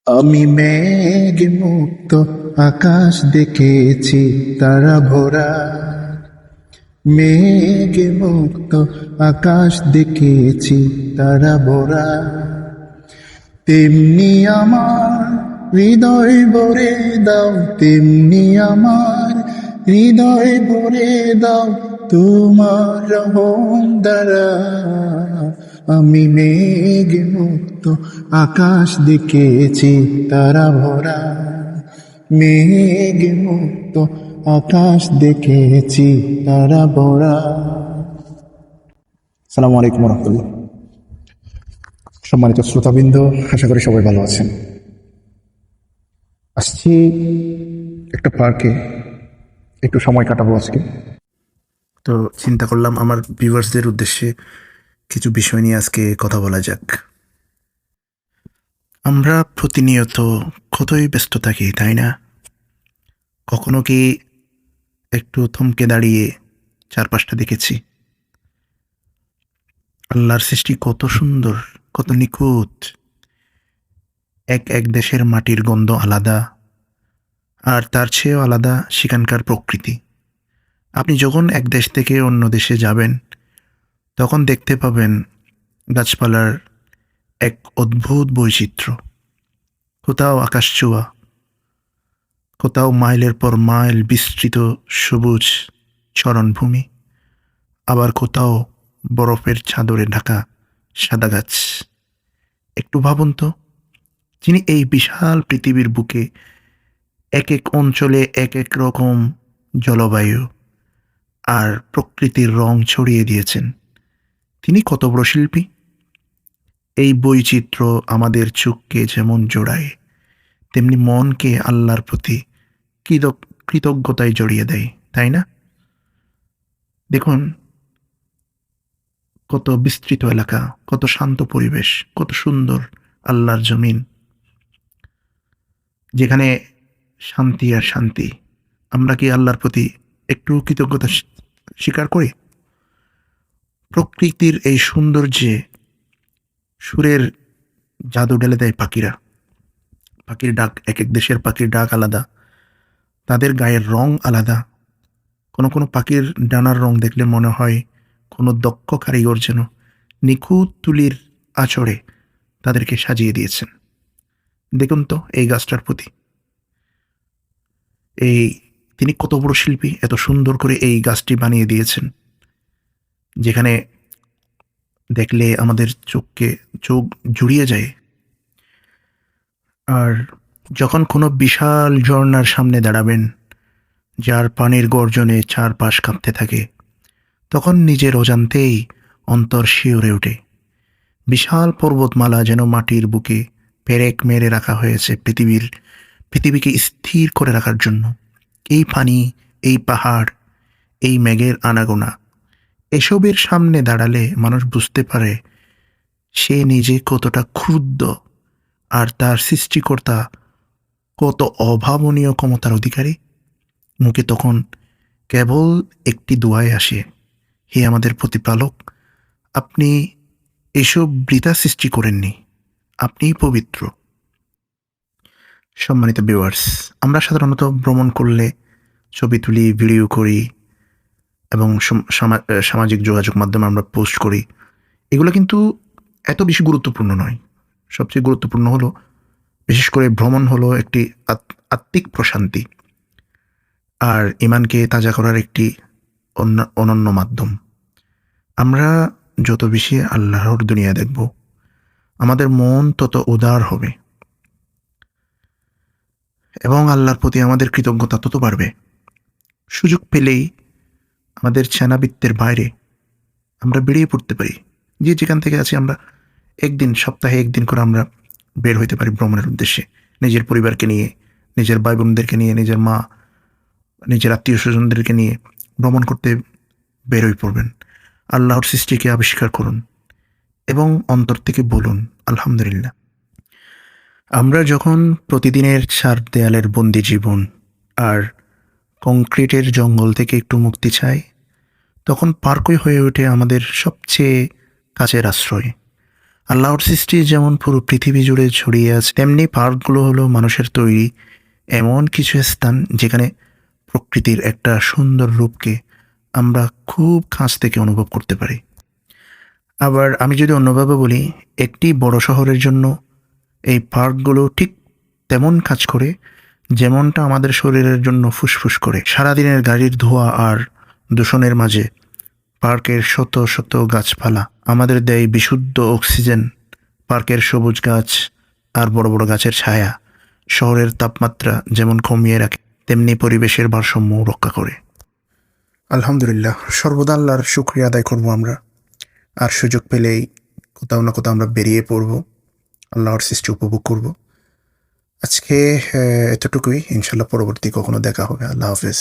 আমি মেঘ মুক্ত আকাশ দেখেছি তারা ভরা। মেঘ মুক্ত আকাশ দেখেছি তারা ভরা। তেমনি আমার হৃদয় ভরে দাও, তেমনি আমার হৃদয় ভরে দাও তোমার রহম দ্বারা। আমি মেঘ মুক্ত আকাশ দেখেছি তারা ভরা। মেঘ মুক্ত আকাশ দেখেছি তারা ভরা। আসসালামু আলাইকুম রহমতুল্লাহ। সম্মানিত শ্রোতাবৃন্দ, আশা করি সবাই ভালো আছেন। আসছি একটা পার্কে, একটু সময় কাটাবো আজকে। তো চিন্তা করলাম আমার ভিউয়ার্সদের উদ্দেশ্যে কিছু বিষয় নিয়ে আজকে কথা বলা যাক। আমরা প্রতিনিয়ত কতই ব্যস্ত থাকি, তাই না? কখনো কি একটু থমকে দাঁড়িয়ে চারপাশটা দেখেছি? আল্লাহর সৃষ্টি কত সুন্দর, কত নিখুঁত। এক এক দেশের মাটির গন্ধ আলাদা, আর তার চেয়েও আলাদা সেখানকার প্রকৃতি। আপনি যখন এক দেশ থেকে অন্য দেশে যাবেন, তখন দেখতে পাবেন গাছপালার এক অদ্ভুত বৈচিত্র্য। কোথাও আকাশছোঁয়া, কোথাও মাইলের পর মাইল বিস্তৃত সবুজ চরণভূমি, আবার কোথাও বরফের চাদরে ঢাকা সাদা গাছ। একটু ভাবুন তো, যিনি এই বিশাল পৃথিবীর বুকে এক এক অঞ্চলে এক এক রকম জলবায়ু আর প্রকৃতির রং ছড়িয়ে দিয়েছেন, তিনি কত বড় শিল্পী। এই বৈচিত্র্য আমাদের চোখকে যেমন জোড়ায়, তেমনি মনকে আল্লাহর প্রতি কৃতজ্ঞতায় জড়িয়ে দেয়, তাই না? দেখুন, কত বিস্তৃত এলাকা, কত শান্ত পরিবেশ, কত সুন্দর আল্লাহর জমিন, যেখানে শান্তি আর শান্তি। আমরা কি আল্লাহর প্রতি একটু কৃতজ্ঞতা স্বীকার করি? প্রকৃতির এই সৌন্দর্যে সুরের জাদু ঢেলে দেয় পাখিরা। পাখির ডাক, এক এক দেশের পাখির ডাক আলাদা, তাদের গায়ের রং আলাদা। কোনো কোনো পাখির ডানার রং দেখলে মনে হয় কোনো দক্ষ কারিগর যেন নিখুঁত তুলির আঁচড়ে তাদেরকে সাজিয়ে দিয়েছেন। দেখুন তো এই গাছটার প্রতি, তিনি কত বড় শিল্পী, এত সুন্দর করে এই গাছটি বানিয়ে দিয়েছেন, যেখানে দেখলে আমাদের চোখ জুড়িয়ে যায়। আর যখন কোনো বিশাল ঝর্ণার সামনে দাঁড়াবেন, যার পানির গর্জনে চারপাশ কাঁপতে থাকে, তখন নিজের অজান্তেই অন্তর শিউরে ওঠে। বিশাল পর্বতমালা যেন মাটির বুকে পেরেক মেরে রাখা হয়েছে পৃথিবীকে স্থির করে রাখার জন্য। এই পানি, এই পাহাড়, এই মেঘের আনাগোনা, এসবের সামনে দাঁড়ালে মানুষ বুঝতে পারে সে নিজে কতটা ক্ষুদ্র, আর তার সৃষ্টিকর্তা কত অভাবনীয় ক্ষমতার অধিকারী। মুখে তখন কেবল একটি দোয়াই আসে, হে আমাদের প্রতিপালক, আপনি এসব বৃথা সৃষ্টি করেননি, আপনিই পবিত্র। সম্মানিত ভিউয়ার্স, আমরা সাধারণত ভ্রমণ করলে ছবি তুলি, ভিডিও করি এবং সামাজিক যোগাযোগ মাধ্যমে আমরা পোস্ট করি। এগুলো কিন্তু এত বেশি গুরুত্বপূর্ণ নয়। সবচেয়ে গুরুত্বপূর্ণ হলো, বিশেষ করে ভ্রমণ হলো একটি আত্মিক প্রশান্তি আর ইমানকে তাজা করার একটি অনন্য মাধ্যম। আমরা যত বেশি আল্লাহর দুনিয়া দেখব, আমাদের মন তত উদার হবে এবং আল্লাহর প্রতি আমাদের কৃতজ্ঞতা তত বাড়বে। সুযোগ পেলেই আমাদের চেনাবৃত্তের বাইরে আমরা বেরিয়ে পড়তে পারি। যে যেখান থেকে আছি, আমরা সপ্তাহে একদিন করে আমরা বের হইতে পারি ভ্রমণের উদ্দেশ্যে, নিজের পরিবারকে নিয়ে, নিজের ভাই বোনদেরকে নিয়ে, নিজের মা, নিজের আত্মীয় স্বজনদেরকে নিয়ে ভ্রমণ করতে বের হয়ে পড়বেন। আল্লাহর সৃষ্টিকে আবিষ্কার করুন এবং অন্তর থেকে বলুন আলহামদুলিল্লাহ। আমরা যখন প্রতিদিনের চার দেয়ালের বন্দি জীবন আর কংক্রিটের জঙ্গল থেকে একটু মুক্তি চাই, তখন পার্কই হয়ে ওঠে আমাদের সবচেয়ে কাছের আশ্রয়। আল্লাহর সৃষ্টি যেমন পুরো পৃথিবী জুড়ে ছড়িয়ে আছে, তেমনি পার্কগুলো হলো মানুষের তৈরি এমন কিছু স্থান যেখানে প্রকৃতির একটা সুন্দর রূপকে আমরা খুব কাছ থেকে অনুভব করতে পারি। আবার আমি যদি অন্যভাবে বলি, একটি বড় শহরের জন্য এই পার্কগুলো ঠিক তেমন কাজ করে যেমনটা আমাদের শরীরের জন্য ফুসফুস করে। সারাদিনের গাড়ির ধোঁয়া আর দূষণের মাঝে পার্কের শত শত গাছপালা আমাদের দেয় বিশুদ্ধ অক্সিজেন। পার্কের সবুজ গাছ আর বড় বড় গাছের ছায়া শহরের তাপমাত্রা যেমন কমিয়ে রাখে, তেমনি পরিবেশের ভারসাম্য রক্ষা করে। আলহামদুলিল্লাহ, সর্বদা আল্লাহর শুকরিয়া আদায় করবো আমরা। আর সুযোগ পেলেই কোথাও না কোথাও আমরা বেরিয়ে পড়ব, আল্লাহর সৃষ্টি উপভোগ করব। আজকে এতটুকুই। ইনশাল্লাহ পরবর্তী কখনো দেখা হবে। আল্লাহ হাফেজ।